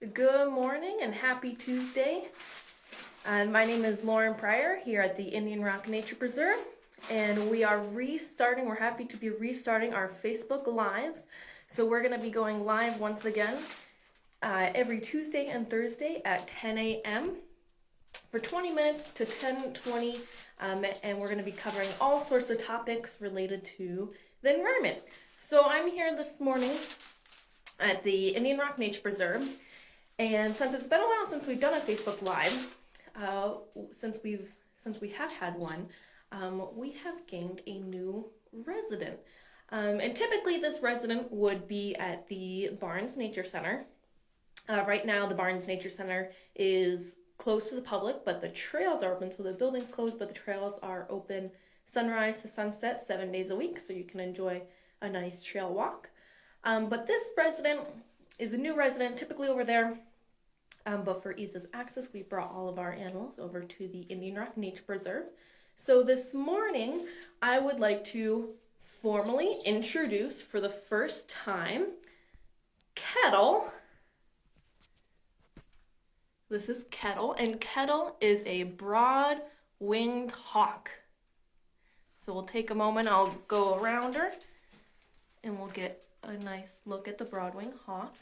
Good morning and happy Tuesday. My name is Lauren Pryor here at the Indian Rock Nature Preserve, and we are restarting. We're happy to be restarting our Facebook Lives. So we're going to be going live once again every Tuesday and Thursday at 10 a.m. for 20 minutes to 10:20, and we're going to be covering all sorts of topics related to the environment. So I'm here this morning at the Indian Rock Nature Preserve. And since it's been a while since we've done a Facebook Live, since we have had one, we have gained a new resident. And typically this resident would be at the Barnes Nature Center. Right now the Barnes Nature Center is closed to the public, but the trails are open. So the building's closed, but the trails are open sunrise to sunset 7 days a week, so you can enjoy a nice trail walk. But this resident is a new resident, typically over there. But for ease of access, we brought all of our animals over to the Indian Rock Nature Preserve. So this morning, I would like to formally introduce for the first time Kettle. This is Kettle, and Kettle is a broad-winged hawk. So we'll take a moment, I'll go around her, and we'll get a nice look at the broad-winged hawk.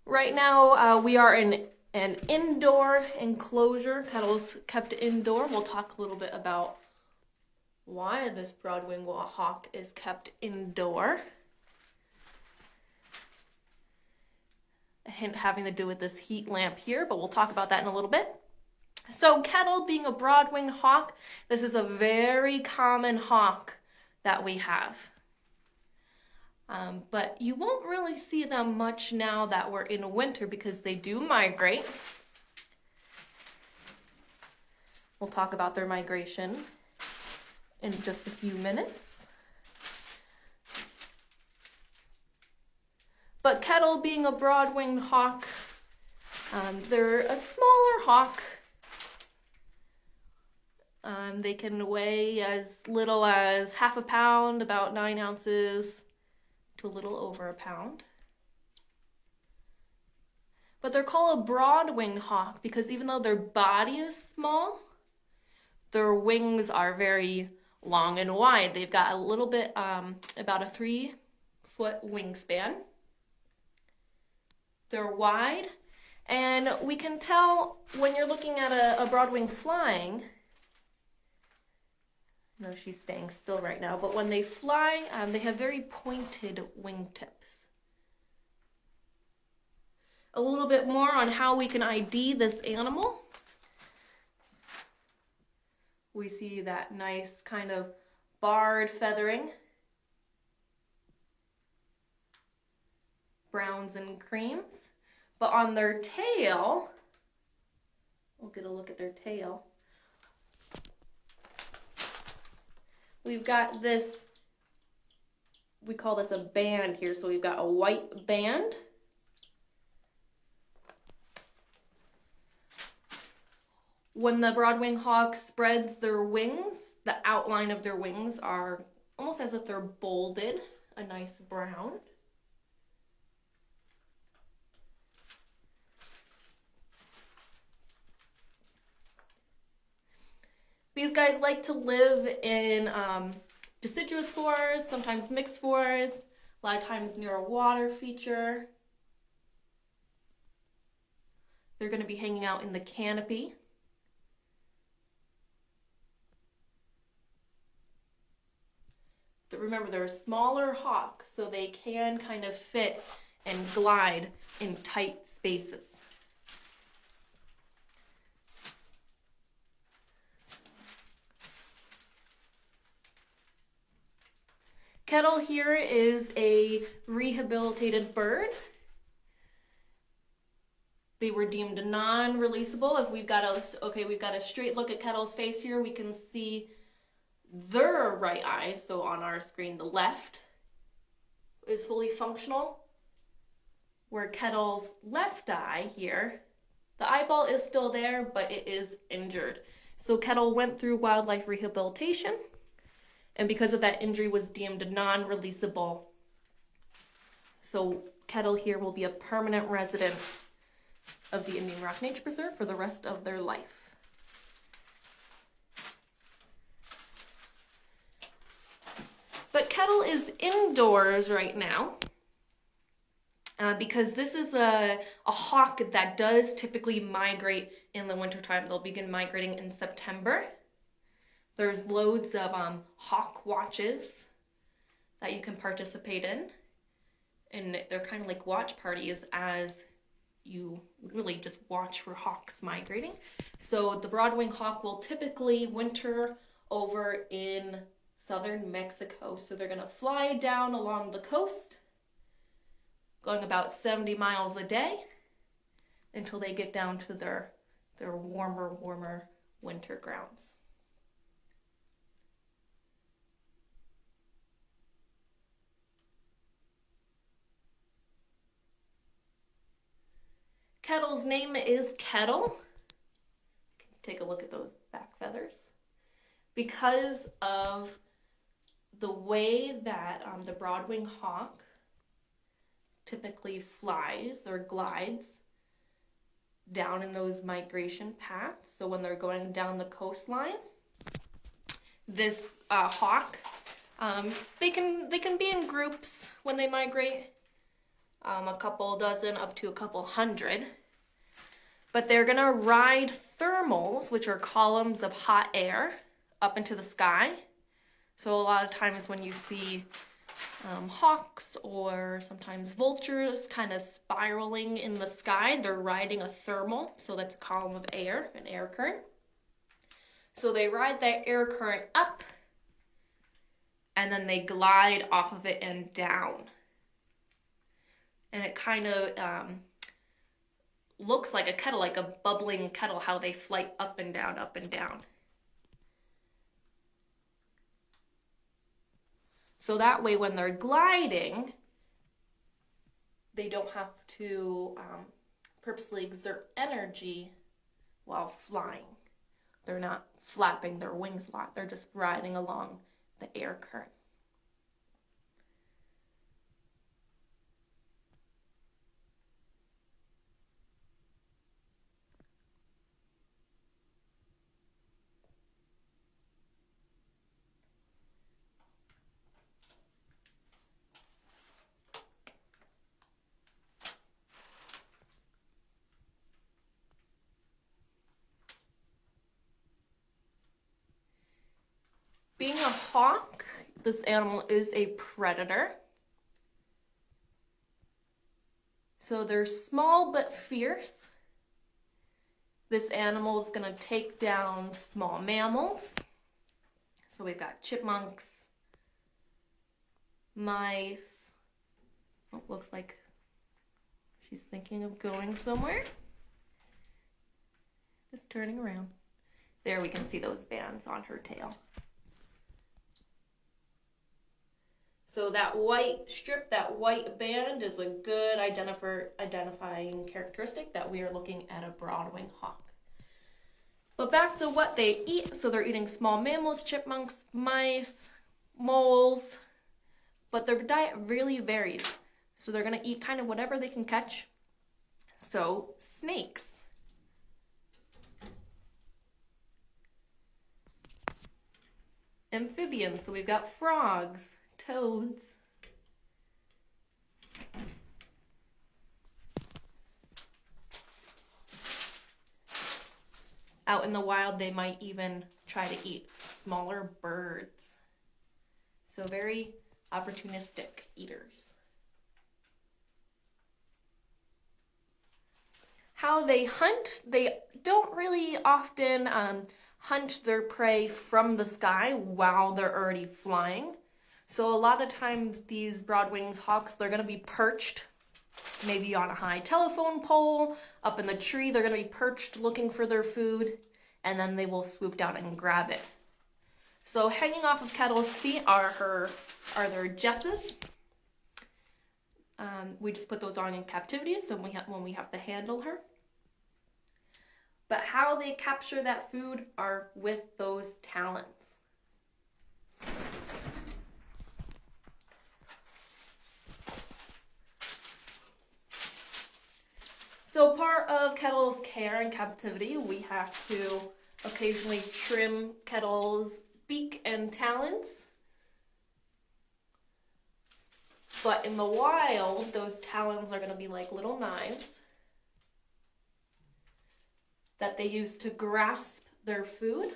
Right now, we are in an indoor enclosure. Kettle's kept indoor. We'll talk a little bit about why this broad-winged hawk is kept indoor. A hint having to do with this heat lamp here, but we'll talk about that in a little bit. So Kettle being a broad-winged hawk, this is a very common hawk that we have. But you won't really see them much now that we're in winter because they do migrate. We'll talk about their migration in just a few minutes. But Kettle being a broad-winged hawk, they're a smaller hawk. They can weigh as little as half a pound, about 9 ounces, to a little over a pound. But they're called a broad-winged hawk because even though their body is small, their wings are very long and wide. They've got a little bit, about a 3-foot wingspan. They're wide, and we can tell when you're looking at a broad-wing flying. No, she's staying still right now, but when they fly, they have very pointed wingtips. A little bit more on how we can ID this animal. We see that nice kind of barred feathering. Browns and creams. But on their tail, we'll get a look at their tail. We've got this, we call this a band here, so we've got a white band. When the broad-winged hawk spreads their wings, the outline of their wings are almost as if they're bolded, a nice brown. These guys like to live in deciduous forests, sometimes mixed forests, a lot of times near a water feature. They're going to be hanging out in the canopy. But remember, they're a smaller hawk, so they can kind of fit and glide in tight spaces. Kettle here is a rehabilitated bird. They were deemed non-releasable. If we've got a straight look at Kettle's face here, we can see their right eye. So on our screen, the left is fully functional, where Kettle's left eye here, the eyeball is still there, but it is injured. So Kettle went through wildlife rehabilitation, and because of that, injury was deemed non-releasable. So Kettle here will be a permanent resident of the Indian Rock Nature Preserve for the rest of their life. But Kettle is indoors right now because this is a hawk that does typically migrate in the wintertime. They'll begin migrating in September. There's loads of hawk watches that you can participate in. And they're kind of like watch parties as you really just watch for hawks migrating. So the broadwing hawk will typically winter over in southern Mexico. So they're gonna fly down along the coast, going about 70 miles a day until they get down to their warmer winter grounds. Kettle's name is Kettle. Take a look at those back feathers. Because of the way that the broadwing hawk typically flies or glides down in those migration paths. So when they're going down the coastline, this hawk, they can be in groups when they migrate. A couple dozen up to a couple hundred, but they're gonna ride thermals, which are columns of hot air, up into the sky. So a lot of times when you see hawks or sometimes vultures kind of spiraling in the sky, they're riding a thermal, so that's a column of air, an air current. So they ride that air current up, and then they glide off of it and down. And it kind of looks like a kettle, like a bubbling kettle, how they fly up and down, up and down. So that way when they're gliding, they don't have to purposely exert energy while flying. They're not flapping their wings a lot. They're just riding along the air current. Being a hawk, this animal is a predator. So they're small but fierce. This animal is going to take down small mammals. So we've got chipmunks, mice. Oh, looks like she's thinking of going somewhere. Just turning around. There we can see those bands on her tail. So that white strip, that white band is a good identifying characteristic that we are looking at a broadwing hawk. But back to what they eat. So they're eating small mammals, chipmunks, mice, moles, but their diet really varies. So they're gonna eat kind of whatever they can catch. So snakes. Amphibians, so we've got frogs, toads. Out in the wild, they might even try to eat smaller birds. So very opportunistic eaters. How they hunt, they don't really often hunt their prey from the sky while they're already flying. So a lot of times these broadwing hawks, they're gonna be perched maybe on a high telephone pole, up in the tree. They're gonna be perched looking for their food, and then they will swoop down and grab it. So hanging off of Kettle's feet are their jesses. We just put those on in captivity, so when we have to handle her. But how they capture that food are with those talons. So part of Kettle's care in captivity, we have to occasionally trim Kettle's beak and talons. But in the wild, those talons are going to be like little knives that they use to grasp their food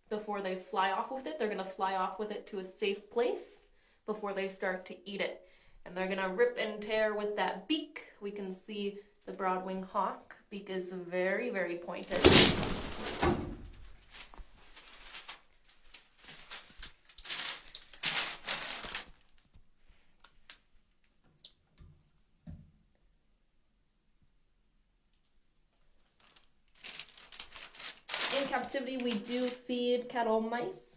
before they fly off with it. They're going to fly off with it to a safe place before they start to eat it. And they're going to rip and tear with that beak. We can see the broad-winged hawk. Beak is very, very pointed. In captivity, we do feed kettle mice.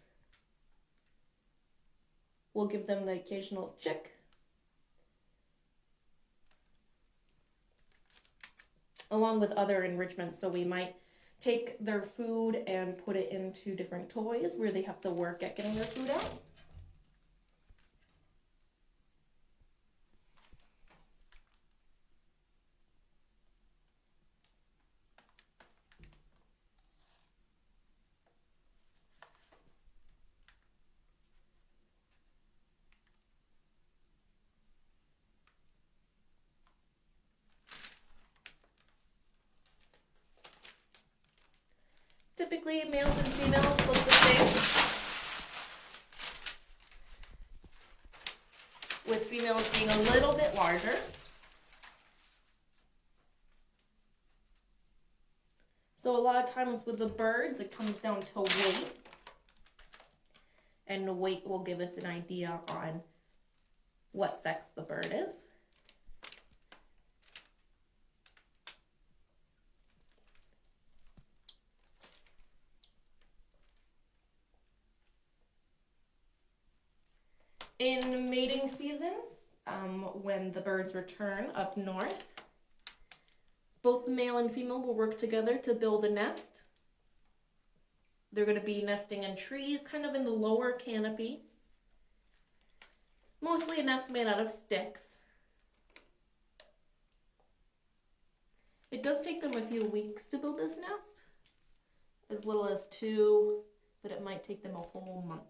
We'll give them the occasional chick. Along with other enrichments. So we might take their food and put it into different toys where they have to work at getting their food out. Typically, males and females look the same, with females being a little bit larger. So a lot of times with the birds, it comes down to weight, and the weight will give us an idea on what sex the bird is. In mating seasons, when the birds return up north, both the male and female will work together to build a nest. They're going to be nesting in trees, kind of in the lower canopy. Mostly a nest made out of sticks. It does take them a few weeks to build this nest, as little as 2, but it might take them a whole month.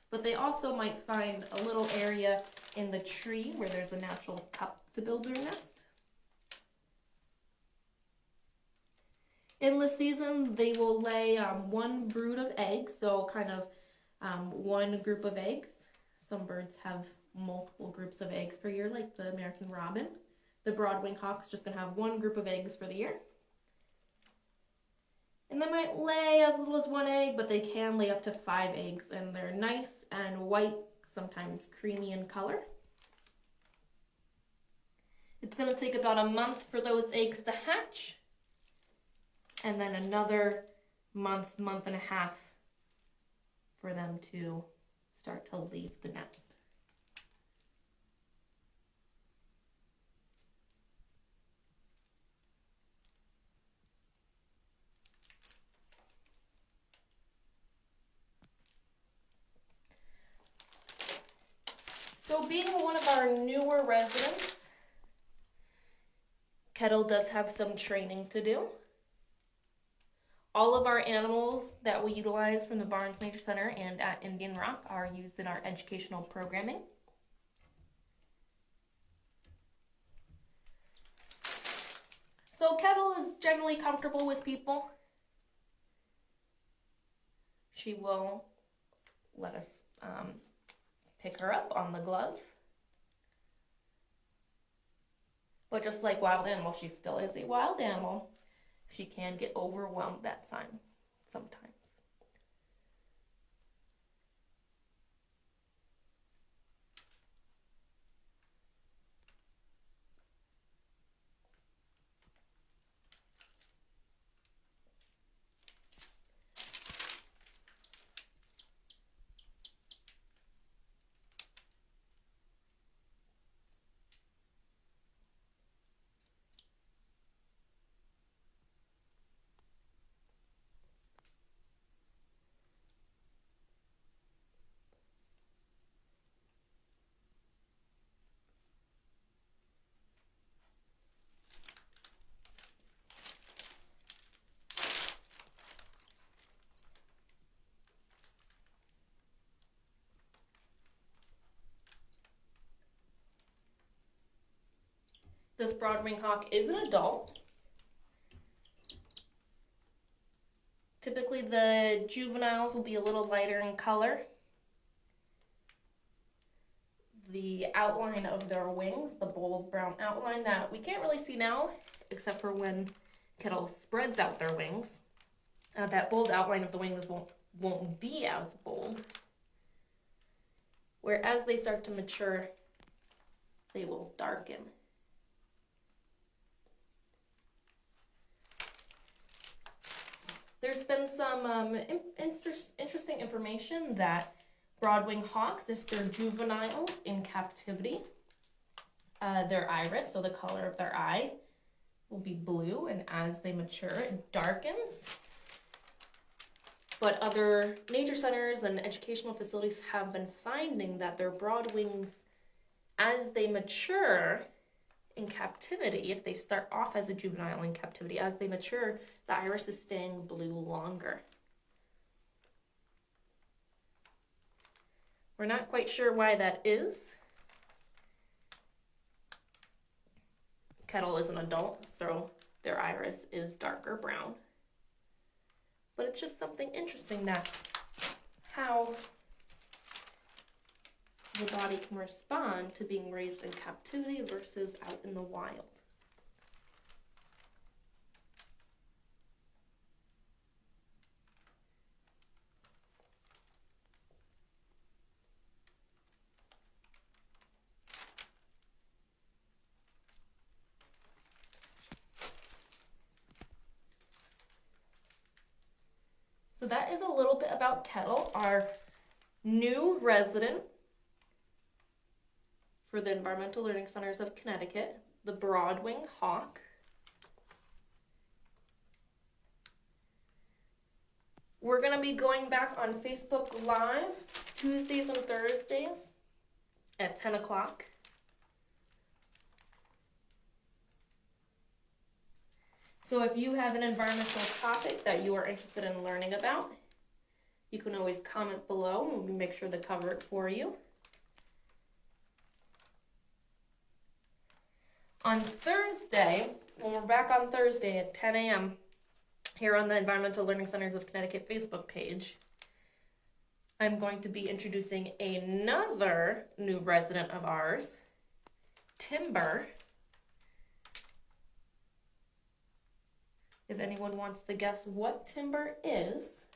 But they also might find a little area in the tree where there's a natural cup to build their nest. In the season, they will lay one brood of eggs, so kind of one group of eggs. Some birds have multiple groups of eggs per year, like the American robin. The broad-winged hawk's just going to have one group of eggs for the year. And they might lay as little as 1 egg, but they can lay up to 5 eggs, and they're nice and white, sometimes creamy in color. It's going to take about a month for those eggs to hatch, and then another month, month and a half for them to start to leave the nest. So being one of our newer residents, Kettle does have some training to do. All of our animals that we utilize from the Barnes Nature Center and at Indian Rock are used in our educational programming. So Kettle is generally comfortable with people. She will let us pick her up on the glove. But just like wild animals, she still is a wild animal. She can get overwhelmed that time sometimes. This broad-winged hawk is an adult. Typically the juveniles will be a little lighter in color. The outline of their wings, the bold brown outline that we can't really see now, except for when Kettle spreads out their wings. That bold outline of the wings won't be as bold. Whereas they start to mature, they will darken. There's been some interesting information that broad-winged hawks, if they're juveniles in captivity, their iris, so the color of their eye, will be blue, and as they mature, it darkens. But other nature centers and educational facilities have been finding that their broad wings, as they mature in captivity, if they start off as a juvenile in captivity, as they mature, the iris is staying blue longer. We're not quite sure why that is. Kettle is an adult, so their iris is darker brown. But it's just something interesting that how the body can respond to being raised in captivity versus out in the wild. So that is a little bit about Kettle, our new resident for the Environmental Learning Centers of Connecticut, the broad-winged hawk. We're going to be going back on Facebook Live Tuesdays and Thursdays at 10 o'clock. So if you have an environmental topic that you are interested in learning about, you can always comment below and we'll make sure to cover it for you. On Thursday, when we're back on Thursday at 10 a.m. here on the Environmental Learning Centers of Connecticut Facebook page, I'm going to be introducing another new resident of ours, Timber. If anyone wants to guess what Timber is,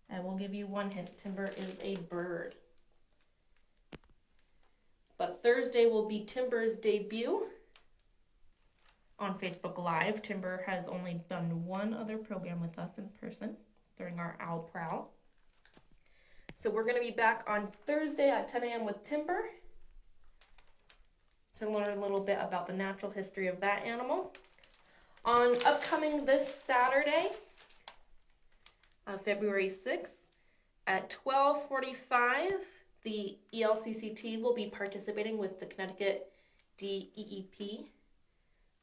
I will give you one hint. Timber is a bird. But Thursday will be Timber's debut on Facebook Live. Timber has only done one other program with us in person during our Owl Prowl. So we're going to be back on Thursday at 10 a.m. with Timber to learn a little bit about the natural history of that animal. On upcoming this Saturday, February 6th, at 12:45, the ELCCT will be participating with the Connecticut DEEP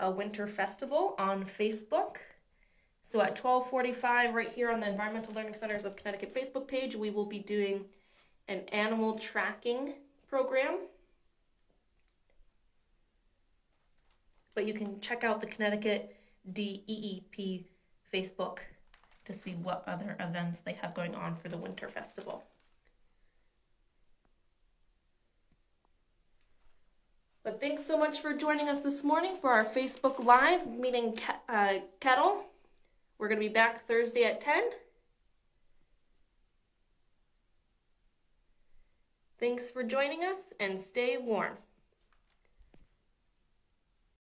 Winter Festival on Facebook. So at 12:45, right here on the Environmental Learning Centers of Connecticut Facebook page, we will be doing an animal tracking program. But you can check out the Connecticut DEEP Facebook to see what other events they have going on for the Winter Festival. But thanks so much for joining us this morning for our Facebook Live meeting Kettle. We're going to be back Thursday at 10. Thanks for joining us and stay warm.